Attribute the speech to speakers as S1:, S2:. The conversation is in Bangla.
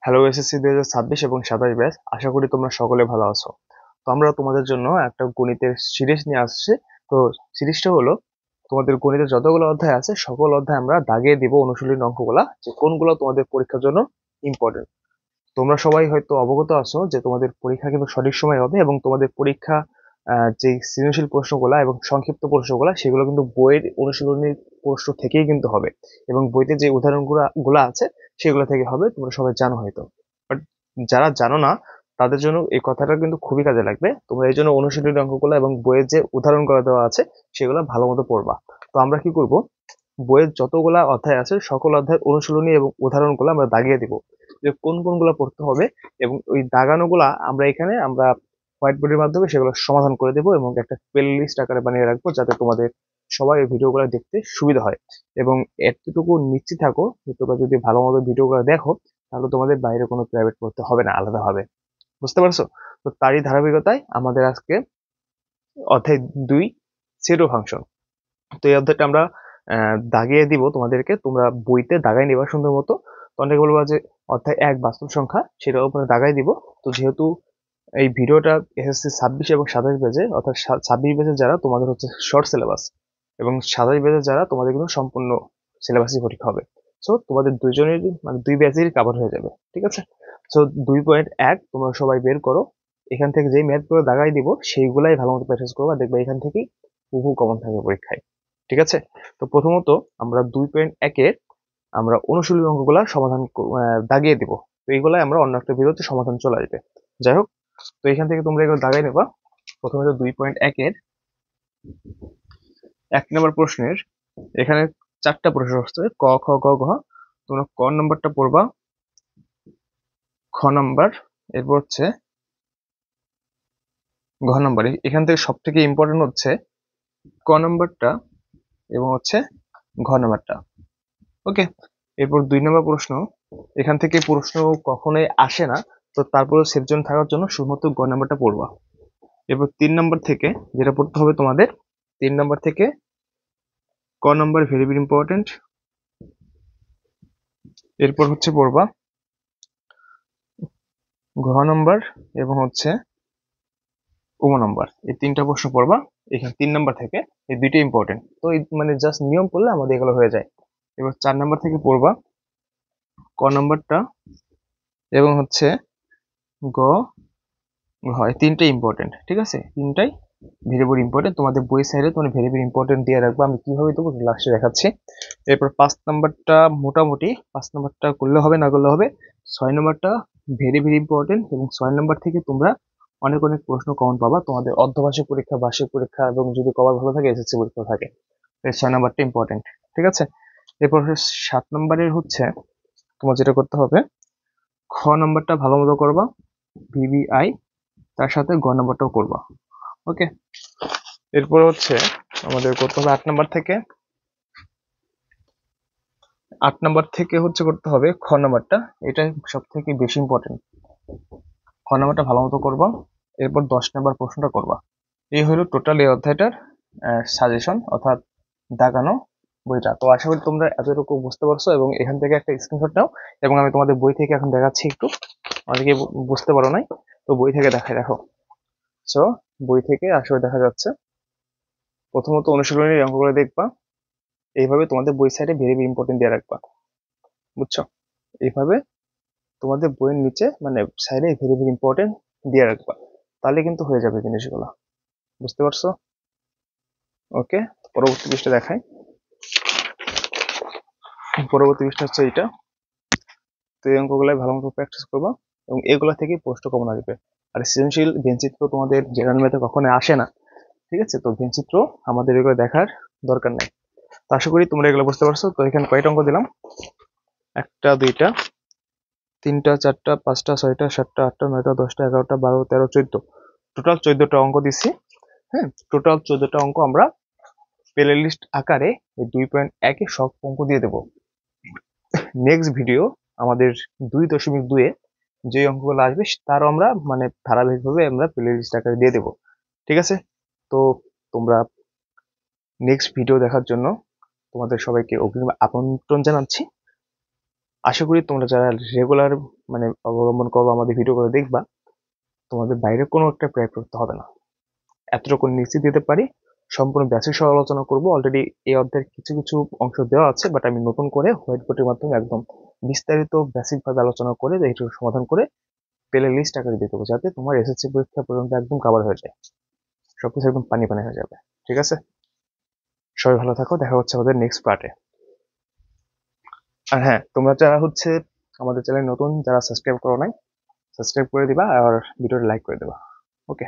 S1: হ্যালো এসএসসি 2026 এবং 27 ব্যাচ, আশা করি তোমরা সকলে ভালো আছো। তো আমরা তোমাদের জন্য একটা গণিতের সিরিজ নিয়ে আসছি। তো সিরিজটা হলো, তোমাদের গণিতের যতগুলো অধ্যায় আছে সকল অধ্যায় আমরা দাগিয়ে দিব অনুশীলনী অঙ্কগুলা, যে কোনগুলো তোমাদের পরীক্ষার জন্য ইম্পর্টেন্ট। তোমরা সবাই হয়তো অবগত আছো যে তোমাদের পরীক্ষা কিন্তু সঠিক সময় হবে, এবং তোমাদের পরীক্ষা যে সৃজনশীল প্রশ্নগুলা এবং সংক্ষিপ্ত প্রশ্নগুলা সেগুলো কিন্তু বইয়ের অনুশীলনী প্রশ্ন থেকেই কিন্তু হবে, এবং বইতে যে উদাহরণগুলো গুলা আছে সেগুলো থেকে হবে, তোমরা সবাই জানো হয়তো। বাট যারা জানো না তাদের জন্য এই কথাটা কিন্তু খুবই কাজে লাগবে। তোমরা এই জন্য অনুশীলনী অঙ্কগুলো এবং বইয়ের যে উদাহরণগুলো দেওয়া আছে সেগুলো ভালো মতো পড়বা। তো আমরা কি করব, বইয়ের যতগুলা অধ্যায় আছে সকল অধ্যায়ের অনুশীলনী এবং উদাহরণগুলো আমরা দাগিয়ে দিব, যে কোন কোনগুলো পড়তে হবে, এবং ওই দাগানোগুলা আমরা হোয়াইট বোর্ডের মাধ্যমে সেগুলো সমাধান করে দেবো, এবং একটা প্লে লিস্ট আকারে বানিয়ে রাখবো যাতে তোমাদের সবাই এই ভিডিওগুলো দেখতে সুবিধা হয়। এবং এতটুকু নিশ্চিত থাকো যে তোমরা যদি ভালো মতো ভিডিওগুলো দেখো তাহলে তোমাদের বাইরে কোনো প্রাইভেট পড়তে হবে না আলাদাভাবে। বুঝতে পারছো? তো তারই ধারাবাহিকতায় আমাদের আজকে অধ্যায় 2, সেটো ফাংশন। তো এই অধ্যায়টা আমরা দাগিয়ে দিব তোমাদেরকে, তোমরা বইতে দাগাই নিবা সুন্দর মতো। তো অনেকে বলবা যে অধ্যায় 1 বাস্তব সংখ্যা, সেটার উপরে দাগাই দিব। তো যেহেতু এই ভিডিওটা এসএসসি 26 এবং 27 ব্যাচে, অর্থাৎ 26 ব্যাচে যারা তোমাদের হচ্ছে শর্ট সিলেবাস, এবং 27 ব্যাচে যারা তোমাদের কিন্তু সম্পূর্ণ সিলেবাসই পরীক্ষা হবে। সো তোমাদের দুইজনেরই মানে দুই ব্যাচেরই কাভার হয়ে যাবে, ঠিক আছে? সো 2.1 তোমরা সবাই বের করো। এখান থেকে যেই ম্যাথগুলো দাগাই দিব সেইগুলাই ভালো মতো প্র্যাকটিস করবা, দেখবে এখান থেকেই বহু কমন থাকবে পরীক্ষায়। ঠিক আছে? তো প্রথমত আমরা 2.1 এর আমরা অনুশীলনী অঙ্কগুলা সমাধান দাগিয়ে দিব। তো এইগুলাই আমরা অন্য একটা ভিডিওতে সমাধান চলে আসবে। যাই হোক, তো এখান থেকে তোমরা এগুলো দাগাই নেবা। প্রথমে তো 2.1 এর 1 নম্বর প্রশ্নের এখানে 4টা প্রশ্ন হচ্ছে ক, খ, গ, ঘ। তোমরা ক নম্বরটা পড়বা, খ নম্বর, এরপর হচ্ছে ঘ নম্বর। এখান থেকে সব থেকে ইম্পর্টেন্ট হচ্ছে ক নম্বরটা এবং হচ্ছে ঘ নম্বরটা। ওকে, এরপর 2 নম্বর প্রশ্ন, এখান থেকে প্রশ্ন কখনোই আসে না, তো তারপরে সেফ জোন থাকার জন্য শুধুমাত্র গ নাম্বারটা পড়বা। এরপর 3 নম্বর থেকে যেটা পড়তে হবে তোমাদের, 3 নম্বর থেকে ক নম্বর ভেরি ভেরি ইম্পর্টেন্ট। এরপর হচ্ছে পড়বা ঘ নম্বর এবং হচ্ছে উম নম্বর, এই 3টা প্রশ্ন পড়বা। এখানে 3 নম্বর থেকে এই 2টা ইম্পর্টেন্ট, তো এই মানে জাস্ট নিয়ম পড়লে আমাদের এগুলো হয়ে যায়। এবার 4 নম্বর থেকে পড়বা ক নম্বরটা এবং হচ্ছে গ, হয় 3টাই ইম্পর্টেন্ট, ঠিক আছে? 3টাই ভেরি ভেরি ইম্পর্টেন্ট। তোমাদের বই সাইডে তোমরা ভেরি ভেরি ইম্পর্টেন্ট দিয়ে রাখবো, আমি কিভাবে দেবো লাস্টে দেখাচ্ছি। এরপর 5 নাম্বারটা মোটামুটি, 5 নাম্বারটা করলে হবে না করলে হবে। 6 নাম্বারটা ভেরি ভেরি ইম্পর্টেন্ট, এবং 6 নাম্বার থেকে তোমরা অনেক অনেক প্রশ্ন কমন পাবা তোমাদের অর্ধবার্ষিক পরীক্ষা, বার্ষিক পরীক্ষা, এবং যদি কভার ভালো থাকে এসএসসি পরীক্ষা থাকে। এই 6 নাম্বারটা ইম্পর্টেন্ট, ঠিক আছে? এরপর 7 নাম্বারের হচ্ছে তোমার যেটা করতে হবে, খ নাম্বারটা ভালো মতো করবা, ভিভিআই, তার সাথে গ নাম্বারটাও করবা। ওকে, এরপর হচ্ছে আমাদের করতে হবে 8 নাম্বার থেকে। 8 নাম্বার থেকে হচ্ছে করতে হবে খ নাম্বারটা, এটা সব থেকে বেশি ইম্পর্টেন্ট। খ নাম্বারটা ভালো মতো করবা, এরপর 10 নাম্বার প্রশ্নটা করবা। এই হলো টোটাল এই অধ্যায়টার সাজেশন, অর্থাৎ দাগানো বইটা। তো আশা করি তোমরা এতটুকু বুঝতে পারছো, এবং এখান থেকে একটা স্ক্রিনশট নাও, এবং আমি তোমাদের বই থেকে এখন দেখাচ্ছি একটু, অনেকে বুঝতে পারো নাই, তো বই থেকে দেখাই দেখো। সো বই থেকে আসলে দেখা যাচ্ছে, প্রথমত অনুশীলনীর অঙ্কগুলো দেখবা, এইভাবে তোমাদের বই সাইডে ভেরি ভেরি ইম্পর্টেন্ট দিয়ে রাখবা, বুঝছো? এইভাবে তোমাদের বইয়ের নিচে মানে সাইডে ভেরি ভেরি ইম্পর্টেন্ট দিয়ে রাখবা, তাহলে কিন্তু হয়ে যাবে জিনিসগুলো। বুঝতে পারছো? ওকে, পরবর্তী পৃষ্ঠা দেখাই। পরবর্তী পৃষ্ঠা হচ্ছে এইটা। তো এই অঙ্কগুলো ভালো মতো প্র্যাকটিস করবা, এবং এগুলা থেকে প্রশ্ন কমন আসবে। আর সৃজনশীল ভেনচিত্র তোমাদের জেনারেল ম্যাথে কখনো আসে না, ঠিক আছে? তো ভেনচিত্র আমাদের এগুলো দেখার দরকার নেই। তো আশা করি তোমরা এগুলো বুঝতে পারছো। তো এখানে কয়টা অঙ্ক দিলাম? 1টা, 2টা, 3টা, 4টা, 5টা, 6টা, 7টা, 8টা, 9টা, 10টা, 11টা, 12, 13, 14, টোটাল 14টা অঙ্ক দিচ্ছি। হ্যাঁ, টোটাল 14টা অঙ্ক আমরা প্লে লিস্ট আকারে এই 2.1 এ সব অঙ্ক দিয়ে দেবো। নেক্সট ভিডিও আমাদের 2.2 এ যে অঙ্কগুলো আসবে তারও আমরা মানে ধারাবাহিকভাবে আমরা প্লে লিস্ট আকারে দিয়ে দেবো, ঠিক আছে? তো তোমরা নেক্সট ভিডিও দেখার জন্য তোমাদের সবাইকে অগ্রিম আমন্ত্রণ জানাচ্ছি। আশা করি তোমরা যারা রেগুলার মানে অবলম্বন করবো, আমাদের ভিডিও করে দেখবা, তোমাদের বাইরে কোনো একটা প্রয়োগ করতে হবে না। এতটুকু নিশ্চিত দিতে পারি। সম্পূর্ণ বেসিক সহ আলোচনা করবো। অলরেডি এই অধ্যায়ের কিছু কিছু অংশ দেওয়া আছে, বাট আমি নতুন করে হোয়াইট বোর্ডের মাধ্যমে একদম বিস্তারিত বেসিক ভাবে আলোচনা করে এইটুকু সমাধান করে প্লে লিস্ট আকারে দিয়ে দেবো, যাতে তোমার এসএসসি পরীক্ষা পর্যন্ত একদম কভার হয়ে যায়, সবকিছু একদম পানি পানি হয়ে যাবে। ঠিক আছে, সবাই ভালো থাকো, দেখা হচ্ছে আমাদের নেক্সট পার্টে। আর হ্যাঁ, তোমরা যারা হচ্ছে আমাদের চ্যানেল নতুন, যারা সাবস্ক্রাইব করো নাই, সাবস্ক্রাইব করে দিবা আর ভিডিওটা লাইক করে দিবা। ওকে।